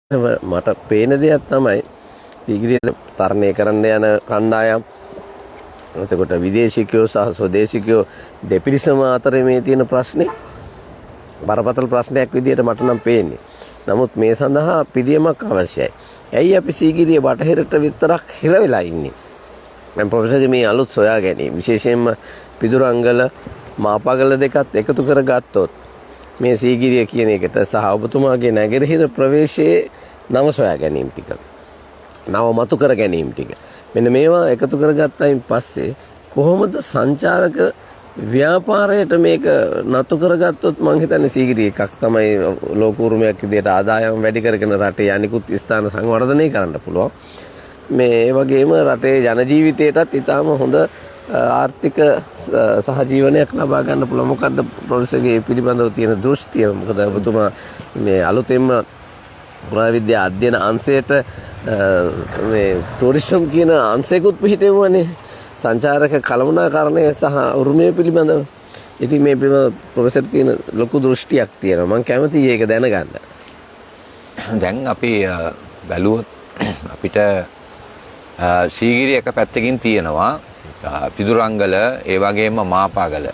මට පේන දෙයක් තමයි සීගිරියට තරණය කරන්න යන කණ්ඩායම් එතකොට විදේශිකයෝ සහ ස්වදේශිකයෝ දෙපිරිසම අතරේ මේ තියෙන ප්‍රශ්නේ බරපතල ප්‍රශ්නයක් විදිහට මට නම් පේන්නේ. නමුත් මේ සඳහා පිළියමක් අවශ්‍යයි. ඇයි අපි සීගිරිය බටහිරට විතරක් හිර වෙලා ඉන්නේ? මම ප්‍රොෆෙසර්ගේ මේ අලුත් සොයා ගැනීම විශේෂයෙන්ම පිදුරංගල මාපගල දෙකත් එකතු කරගත්තොත් මේ සීගිරිය කියන එකට සහ ඔබතුමාගේ නැගෙනහිර ප්‍රවේශයේ නව සොයා ගැනීම ටික නව මතු කර ගැනීම ටික මෙන්න මේවා එකතු කරගත්තයින් පස්සේ කොහොමද සංචාරක ව්‍යාපාරයට මේක නතු කරගත්තොත් මං හිතන්නේ සීගිරිය එකක් තමයි ලෝක උරුමයක් විදිහට ආදායම වැඩි කරගෙන රටේ අනිකුත් ස්ථාන සංවර්ධනය කරන්න පුළුවන්. මේ වගේම රටේ ජන ජීවිතයටත් ඊටාම හොඳ ආර්ථික සහජීවනයක් ලබා ගන්න පුළුවන්. මොකද්ද ප්‍රොෆෙසර්ගේ පිළිබඳව තියෙන දෘෂ්ටිය? මොකද ඔබතුමා මේ අලුතෙන්ම පුරාවිද්‍යා අධ්‍යයන අංශයට මේ ටුරිසම් කියන අංශයකුත් පිහිටෙවුවානේ සංචාරක කළමනාකරණය සහ උරුමය පිළිබඳව. ඉතින් මේ පිළිබඳව ප්‍රොෆෙසර් තියෙන ලොකු දෘෂ්ටියක් තියෙනවා. මම කැමතියි ඒක දැනගන්න. දැන් අපි බැලුවොත් අපිට සීගිරිය එක පැත්තකින් තියෙනවා පිදුරංගල, ඒ වගේම මාපාගල.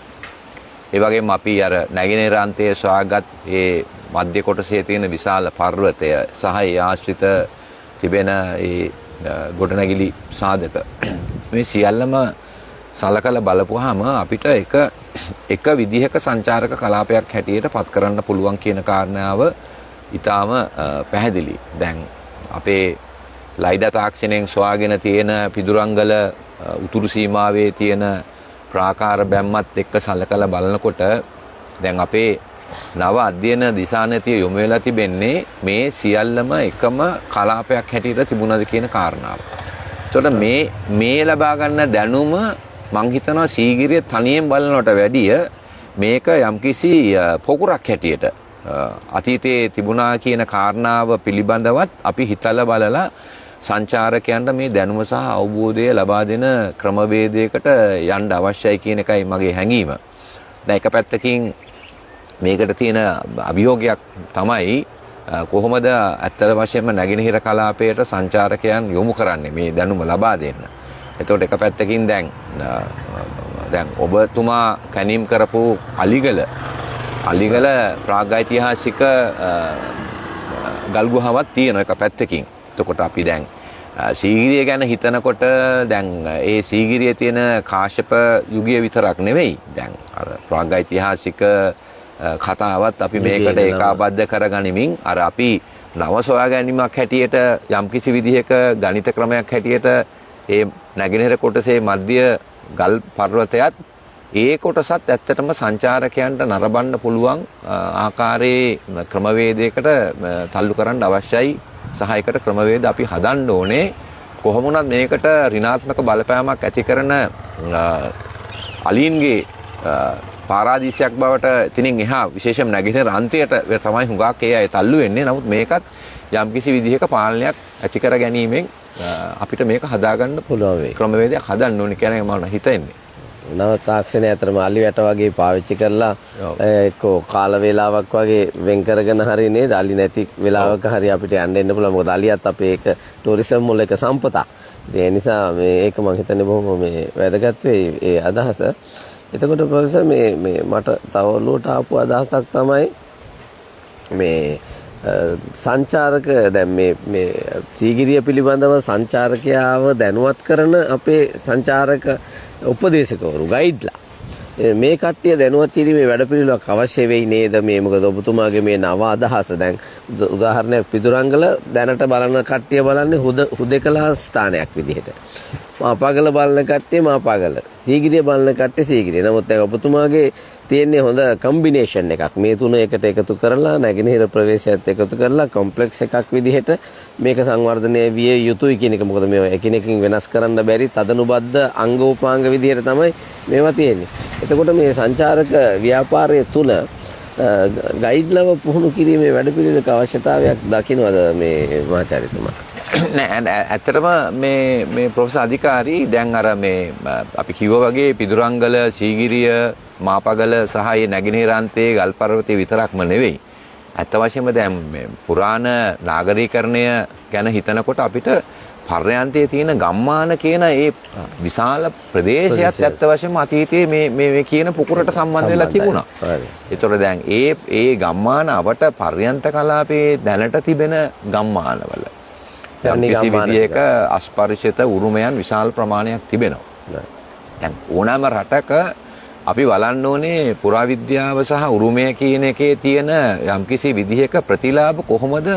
ඒ වගේම අපි අර නැගෙනහිර අන්තයේ සොයාගත් ඒ මධ්‍ය කොටසේ තියෙන විශාල පර්වතය සහ ඒ ආශ්‍රිත තිබෙන ඒ ගොඩනැගිලි සාධක මේ සියල්ලම සලකලා බලපුවාම අපිට එක විදිහක සංචාරක කලාපයක් හැටියට පත් කරන්න පුළුවන් කියන කාරණාව ඊටාම පැහැදිලි. දැන් අපේ ලයිඩා තාක්ෂණයෙන් සොයාගෙන තියෙන පිදුරංගල උතුරු සීමාවේ තියෙන ප්‍රාකාර බැම්මත් එක්ක සලකලා බලනකොට දැන් අපේ නව අධ්‍යයන දිශානතිය යොමු වෙලා තිබෙන්නේ මේ සියල්ලම එකම කලාපයක් හැටියට තිබුණාද කියන කාරණාව. එතකොට මේ ලබා ගන්න දැනුම මං හිතනවා සීගිරිය තනියෙන් බලනවට වැඩිය මේක යම්කිසි පොකුරක් හැටියට අතීතයේ තිබුණා කියන කාරණාව පිළිබඳවත් අපි හිතලා බලලා සංචාරකයන්ට මේ දැනුම සහ අවබෝධය ලබා දෙන ක්‍රමවේදයකට යන්න අවශ්‍යයි කියන එකයි මගේ හැඟීම. දැන් එක පැත්තකින් මේකට තියෙන අභියෝගයක් තමයි කොහොමද ඇත්ත වශයෙන්ම නැගෙනහිර කලාපයට සංචාරකයන් යොමු කරන්නේ මේ දැනුම ලබා දෙන්න. එතකොට එක පැත්තකින් දැන් ඔබතුමා කැනීම් කරපු අලිගල ප්‍රාග්ඓතිහාසික ගල් ගුහාවක් තියෙන එක පැත්තකින්. එතකොට අපි දැන් සීගිරිය ගැන හිතනකොට දැන් ඒ සීගිරියේ තියෙන කාශ්‍යප යුගය විතරක් නෙවෙයි. දැන් අර ප්‍රාග්ඓතිහාසික කතාවත් අපි මේකට ඒකාබද්ධ කරගනිමින් අර අපි නව සොයා ගැනීමක් හැටියට යම්කිසි විදිහක ගණිත ක්‍රමයක් හැටියට ඒ නැගෙනහිර කොටසේ මධ්‍ය ගල් පර්වතයත් ඒ කොටසත් ඇත්තටම සංචාරකයන්ට නරඹන්න පුළුවන් ආකාරයේ ක්‍රමවේදයකට තල්ලු කරන්න අවශ්‍යයි. සහායකට ක්‍රමවේද අපි හදන්න ඕනේ. කොහොම වුණත් මේකට ඍණාත්මක බලපෑමක් ඇති කරන අලීන්ගේ පාරාදීසයක් බවට එතනින් එහා විශේෂම නැගෙනහිර අන්තයට තමයි හුඟක් ඒ අය තල්ලු වෙන්නේ. නමුත් මේකත් යම්කිසි විදිහක පාලනයක් ඇති කර ගැනීමෙන් අපිට මේක හදාගන්න පුළුවන් වෙයි. ක්‍රමවේදයක් හදන්න ඕනේ කියන එක මම හිතන්නේ. නව තාක්ෂණය අතරම අලි වැට වගේ පාවිච්චි කරලා එක්කෝ කාල වේලාවක් වගේ වෙන් කරගෙන හරි නේද? අලි නැති වෙලාවක හරි අපිට යන්න එන්න පුළුවන්. මොකද අලියත් අපේ එක ටුරිසම් වල එක සම්පතක්. ඒ නිසා මේක මම හිතන්නේ බොහොම මේ වැදගත් වෙයි ඒ අදහස. එතකොට ප්‍රොෆෙසර් මේ මට තව ඔලුවට ආපු අදහසක් තමයි මේ සංචාරක දැන් මේ සීගිරිය පිළිබඳව සංචාරකයාව දැනුවත් කරන අපේ සංචාරක උපදේශකවරු ගයිඩ්ලා මේ කට්ටිය දැනුවත් කිරීමේ වැඩපිළිවෙලක් අවශ්‍ය වෙයි නේද? මේ මොකද ඔබතුමාගේ මේ නව අදහස දැන් උදාහරණයක් පිදුරංගල දැනට බලන කට්ටිය බලන්නේ හුදෙකලා ස්ථානයක් විදිහට. මාපාගල බලන කට්ටිය මාපාගල, සීගිරිය බලන කට්ටිය සීගිරිය. නමුත් දැන් ඔබතුමාගේ තියෙන්නේ හොඳ කම්බිනේෂන් එකක්. මේ තුන එකට එකතු කරලා නැගෙනහිර ප්‍රවේශයත් එකතු කරලා කොම්ප්ලෙක්ස් එකක් විදිහට මේක සංවර්ධනය විය යුතුයි කියන එක. මොකද මේවා එකිනෙකින් වෙනස් කරන්න බැරි තදනුබද්ධ අංගෝපාංග විදිහට තමයි මේවා තියෙන්නේ. එතකොට මේ සංචාරක ව්‍යාපාරය තුල ගයිඩ්ලව පුහුණු කිරීමේ වැඩපිළිවෙලක අවශ්‍යතාවයක් දකින්නවද මේ මහාචාර්යතුමා? නෑ ඇත්තටම මේ ප්‍රොෆෙසර් අධිකාරී දැන් අර මේ අපි කිව්වා වගේ පිදුරංගල, සීගිරිය, මාපගල සහ ඒ නැගෙනහිර අන්තයේ ගල් පර්වතයේ විතරක්ම නෙවෙයි ඇත්ත වශයෙන්ම දැන් මේ පුරාණ නාගරීකරණය ගැන හිතනකොට අපිට පර්යන්තයේ තියෙන ගම්මාන කියන ඒ විශාල ප්‍රදේශයත් ඇත්ත වශයෙන්ම අතීතයේ මේ කියන පුකුරට සම්බන්ධ වෙලා තිබුණා. ඒතකොට දැන් ඒ ගම්මාන අවට පර්යන්ත කලාපයේ දැනට තිබෙන ගම්මානවල කිසි විදියක අස්පර්ශිත උරුමයන් විශාල ප්‍රමාණයක් තිබෙනවා. දැන් ඕනෑම රටක අපි බලන්න ඕනේ පුරාවිද්‍යාව සහ උරුමය කියන එකේ තියෙන යම්කිසි විදිහක ප්‍රතිලාභ කොහොමද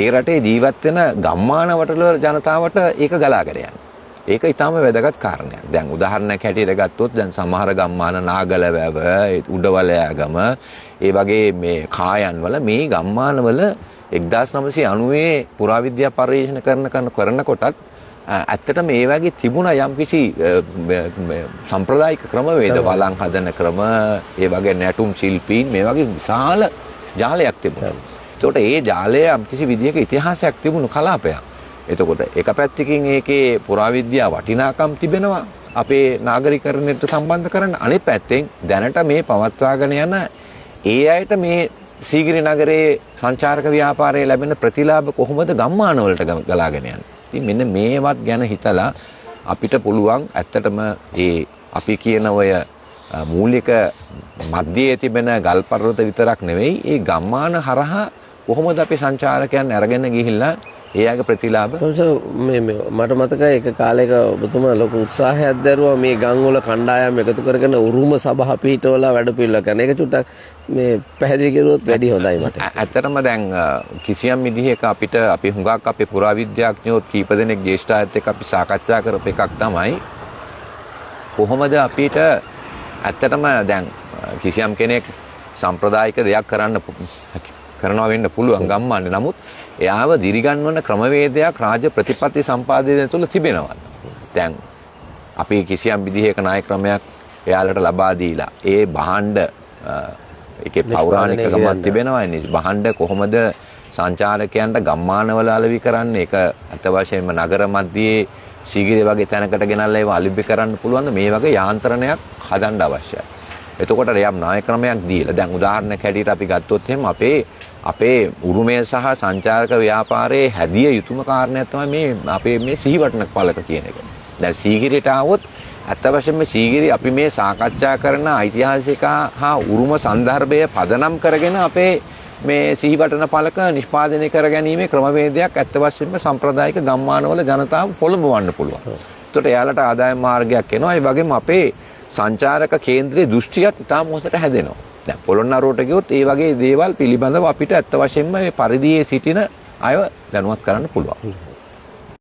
ඒ රටේ ජීවත් වෙන ගම්මානවල ජනතාවට ඒක ගලාගෙන යන්නේ. ඒක ඊටාම වැදගත් කාරණයක්. දැන් උදාහරණයක් හැටියට ගත්තොත් දැන් සමහර ගම්මාන නාගලවැව, උඩවලයාගම, ඒ වගේ මේ කායන් වල මේ ගම්මානවල 1990 පුරාවිද්‍යා පර්යේෂණ කරනකොටත් ඇත්තටම ඒ වගේ තිබුණා යම්කිසි සම්ප්‍රදායික ක්‍රමවේද වළං හදන ක්‍රම, ඒ වගේ නැටුම් ශිල්පීන්, මේ වගේ විශාල ජාලයක් තිබුණා. එතකොට ඒ ජාලය යම්කිසි විදියක ඉතිහාසයක් තිබුණු කලාපයක්. එතකොට එක පැත්තකින් ඒකේ පුරාවිද්‍යා වටිනාකම් තිබෙනවා අපේ නාගරිකරණයට සම්බන්ධ කරන්න. අනිත් පැත්තෙන් දැනට මේ පවත්වාගෙන යන ඒ අයට මේ සීගිරි නගරයේ සංචාරක ව්‍යාපාරයේ ලැබෙන ප්‍රතිලාභ කොහොමද ගම්මානවලට ගලාගෙන යන්නේ? ඉතින් මෙන්න මේවත් ගැන හිතලා අපිට පුළුවන් ඇත්තටම අපි කියන ඔය මූලික මධ්‍යයේ තිබෙන ගල් පර්වත විතරක් නෙවෙයි, ඒ ගම්මාන හරහා කොහොමද අපි සංචාරකයන් අරගෙන ගිහිල්ලා ඒ ආගේ ප්‍රතිලාභ මට මතකයි එක කාලයක ඔබතුමා ලොකු උත්සාහයක් දැරුවා මේ ගම්වල කණ්ඩායම් එකතු කරගෙන උරුම සභා පිටවල වැඩ පිළිවෙල කරන එක චුට්ටක් මේ පැහැදිලි කරුවොත් වැඩි හොඳයි මට. ඇත්තටම දැන් කිසියම් විදිහක අපිට අපි හුඟක් අපේ පුරාවිද්‍යාඥයෝ කීප දෙනෙක් ජ්‍යෙෂ්ඨායත් එක්ක අපි සාකච්ඡා කරපු එකක් තමයි කොහොමද අපිට ඇත්තටම දැන් කිසියම් කෙනෙක් සම්ප්‍රදායික දෙයක් කරනවා වෙන්න පුළුවන් ගම්මානේ. නමුත් එයාව දිරිගන්වන ක්‍රමවේදයක් රාජ්‍ය ප්‍රතිපත්ති සම්පාදනය තුළ තිබෙනවා. දැන් අපි කිසියම් විදිහක ණය ක්‍රමයක් එයාලට ලබා දීලා ඒ භාණ්ඩ ඒකේ පෞරාණික ගමක් තිබෙනවා. භාණ්ඩ කොහොමද සංචාරකයන්ට ගම්මානවල අලෙවි කරන්නේ? ඒක අත්‍යවශ්‍යයෙන්ම නගර මැදයේ සීගිරිය වගේ තැනකට ගෙනල්ලා ඒව අලෙවි කරන්න පුළුවන් මේ වගේ යාන්ත්‍රණයක් හදන්න අවශ්‍යයි. එතකොට යම් ණය ක්‍රමයක් දීලා දැන් උදාහරණයක් හැටියට අපි ගත්තොත් එහෙම අපේ උරුමය සහ සංචාරක ව්‍යාපාරයේ හැදිය යුතුම කාරණයක් තමයි මේ අපේ මේ සිහිවටන පළක කියන එක. දැන් සීගිරියට આવොත් අත්‍යවශ්‍යම සීගිරිය අපි මේ සාකච්ඡා කරන ඓතිහාසික හා උරුම සන්දර්භය පදනම් කරගෙන අපේ මේ සිහිවටන පළක නිෂ්පාදනය කර ගැනීමේ ක්‍රමවේදයක් අත්‍යවශ්‍යම සම්ප්‍රදායික ගම්මානවල ජනතාව පොළඹවන්න පුළුවන්. එතකොට එයාලට ආදායම් මාර්ගයක් එනවා. ඒ වගේම අපේ සංචාරක කේන්ද්‍රයේ දෘෂ්ටියත් ඉතාම හොඳට හැදෙනවා. දැන් පොළොන්නරුවට ගියොත් ඒ වගේ දේවල් පිළිබඳව අපිට ඇත්ත වශයෙන්ම මේ පරිධියේ සිටින අය දැනුවත් කරන්න පුළුවන්.